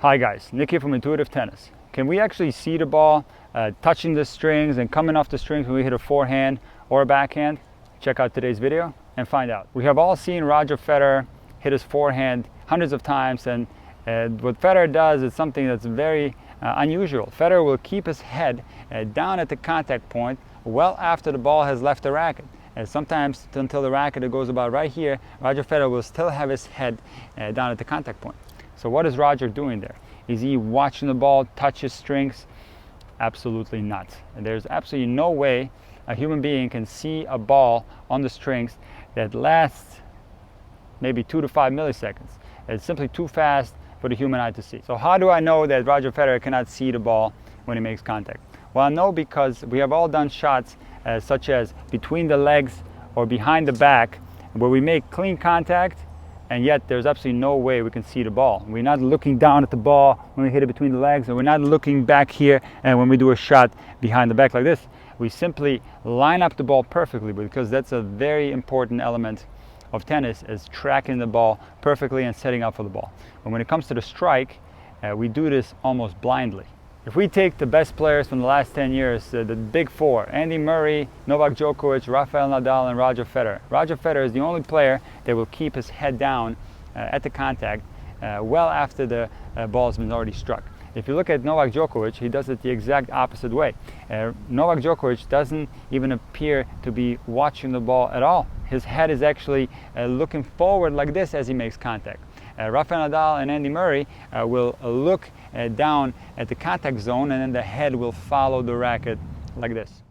Hi guys, Nick here from Intuitive Tennis. Can we actually see the ball touching the strings and coming off the strings when we hit a forehand or a backhand? Check out today's video and find out. We have all seen Roger Federer hit his forehand hundreds of times, and what Federer does is something that's very unusual. Federer will keep his head down at the contact point well after the ball has left the racket. Sometimes until the racket goes about right here, Roger Federer will still have his head down at the contact point. So what is Roger doing there? Is he watching the ball touch his strings? Absolutely not. And there's absolutely no way a human being can see a ball on the strings that lasts maybe 2 to 5 milliseconds. It's simply too fast for the human eye to see. So how do I know that Roger Federer cannot see the ball when he makes contact? Well, I know because we have all done shots such as between the legs or behind the back, where we make clean contact, and yet there's absolutely no way we can see the ball. We're not looking down at the ball when we hit it between the legs, and we're not looking back here and when we do a shot behind the back like this. We simply line up the ball perfectly, because that's a very important element of tennis, is tracking the ball perfectly and setting up for the ball. And when it comes to the strike, we do this almost blindly. If we take the best players from the last 10 years, the big four, Andy Murray, Novak Djokovic, Rafael Nadal, and Roger Federer. Roger Federer is the only player that will keep his head down at the contact well after the ball has been already struck. If you look at Novak Djokovic, he does it the exact opposite way. Novak Djokovic doesn't even appear to be watching the ball at all. His head is actually looking forward like this as he makes contact. Rafael Nadal and Andy Murray will look down at the contact zone, and then the head will follow the racket like this.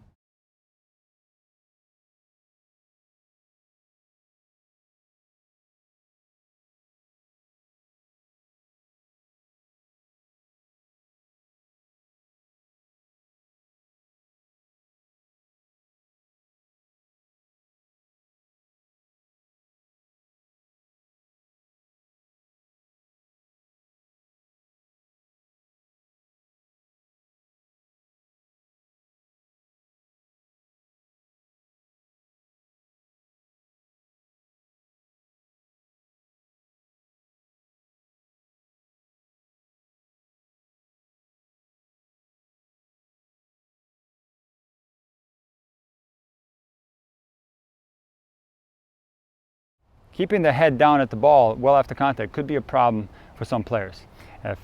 Keeping the head down at the ball well after contact could be a problem for some players.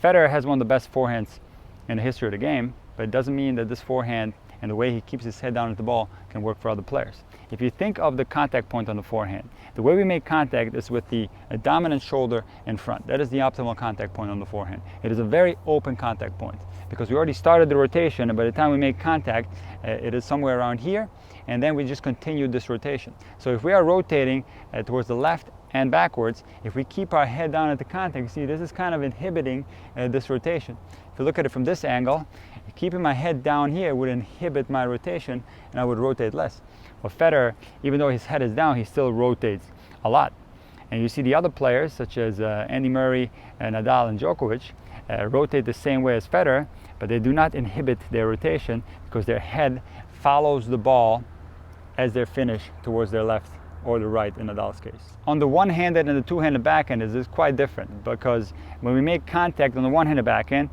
Federer has one of the best forehands in the history of the game, but it doesn't mean that this forehand and the way he keeps his head down at the ball can work for other players. If you think of the contact point on the forehand, the way we make contact is with the dominant shoulder in front. That is the optimal contact point on the forehand. It is a very open contact point because we already started the rotation, and by the time we make contact, it is somewhere around here, and then we just continue this rotation. So if we are rotating towards the left and backwards, if we keep our head down at the contact, you see this is kind of inhibiting this rotation. If you look at it from this angle, keeping my head down here would inhibit my rotation, and I would rotate less. Well, Federer, even though his head is down, he still rotates a lot. And you see the other players, such as Andy Murray, Nadal, and Djokovic, rotate the same way as Federer, but they do not inhibit their rotation because their head follows the ball as they finish towards their left or the right in Nadal's case. On the one-handed and the two-handed backhand, this is quite different, because when we make contact on the one-handed backhand,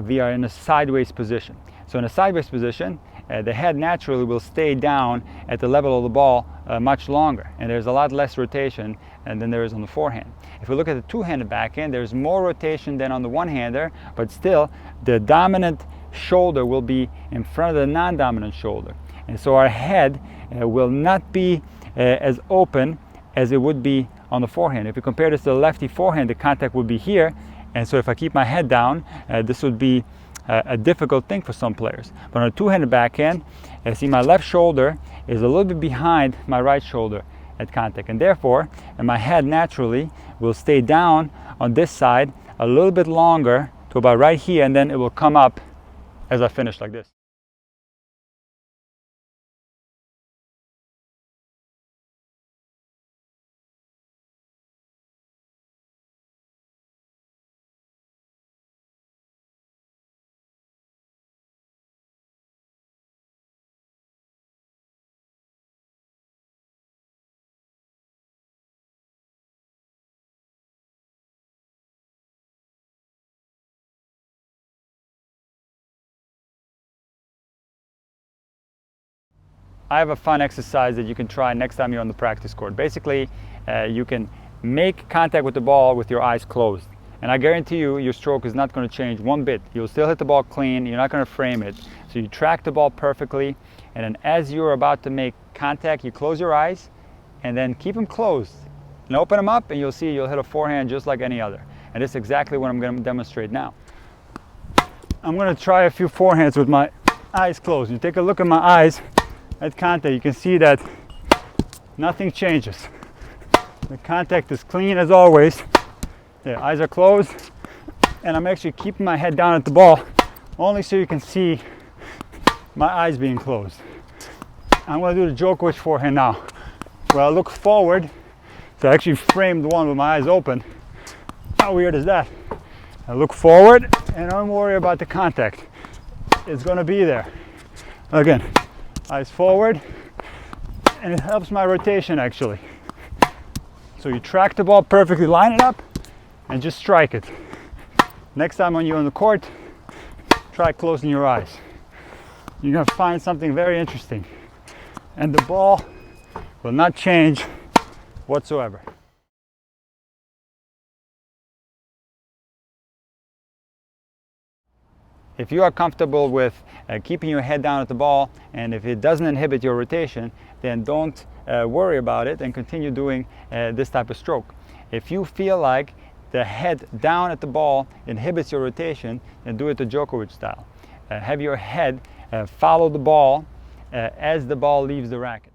we are in a sideways position. So in a sideways position, the head naturally will stay down at the level of the ball much longer, and there's a lot less rotation than there is on the forehand. If we look at the two-handed backhand, there's more rotation than on the one-hander, but still the dominant shoulder will be in front of the non-dominant shoulder. And so our head will not be as open as it would be on the forehand. If you compare this to the lefty forehand, the contact would be here, and so if I keep my head down, this would be a difficult thing for some players. But on a two-handed backhand, see, my left shoulder is a little bit behind my right shoulder at contact, and therefore my head naturally will stay down on this side a little bit longer to about right here, and then it will come up as I finish like this. I have a fun exercise that you can try next time you're on the practice court. Basically, you can make contact with the ball with your eyes closed. And I guarantee you, your stroke is not going to change one bit. You'll still hit the ball clean. You're not going to frame it. So you track the ball perfectly. And then as you're about to make contact, you close your eyes and then keep them closed. And open them up and you'll see you'll hit a forehand just like any other. And this is exactly what I'm going to demonstrate now. I'm going to try a few forehands with my eyes closed. You take a look at my eyes at contact, you can see that nothing changes. The contact is clean as always. The eyes are closed, and I'm actually keeping my head down at the ball only so you can see my eyes being closed. I'm going to do the Djokovic forehand now, where I look forward. So I actually framed one with my eyes open. How weird is that? I look forward and don't worry about the contact. It's going to be there. Again, eyes forward, and it helps my rotation actually. So you track the ball perfectly, line it up, and just strike it. Next time when you're on the court, try closing your eyes. You're going to find something very interesting. And the ball will not change whatsoever. If you are comfortable with keeping your head down at the ball, and if it doesn't inhibit your rotation, then don't worry about it and continue doing this type of stroke. If you feel like the head down at the ball inhibits your rotation, then do it the Djokovic style. Have your head follow the ball as the ball leaves the racket.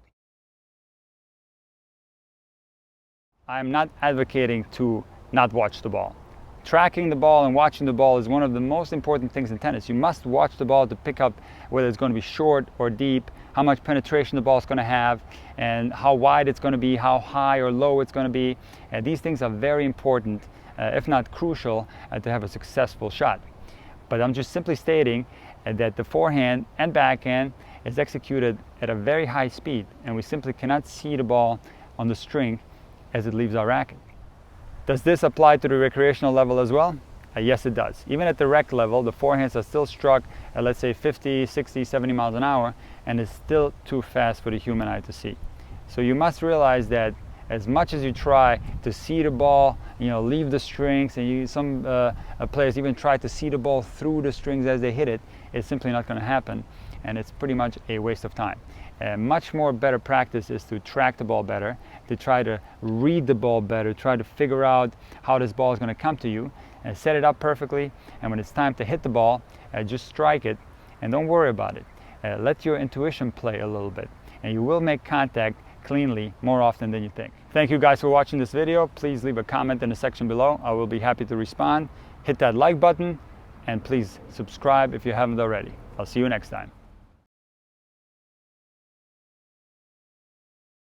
I'm not advocating to not watch the ball. Tracking the ball and watching the ball is one of the most important things in tennis. You must watch the ball to pick up whether it's going to be short or deep, how much penetration the ball is going to have, and how wide it's going to be, how high or low it's going to be. These things are very important, if not crucial, to have a successful shot. But I'm just simply stating that the forehand and backhand is executed at a very high speed, and we simply cannot see the ball on the string as it leaves our racket. Does this apply to the recreational level as well? Yes, it does. Even at the rec level, the forehands are still struck at, let's say, 50, 60, 70 miles an hour, and it's still too fast for the human eye to see. So you must realize that as much as you try to see the ball, leave the strings, and some players even try to see the ball through the strings as they hit it, it's simply not going to happen, and it's pretty much a waste of time. Much more better practice is to track the ball better, to try to read the ball better, try to figure out how this ball is going to come to you, and set it up perfectly, and when it's time to hit the ball, just strike it, and don't worry about it. Let your intuition play a little bit, and you will make contact cleanly more often than you think. Thank you guys for watching this video. Please leave a comment in the section below. I will be happy to respond. Hit that like button, and please subscribe if you haven't already. I'll see you next time.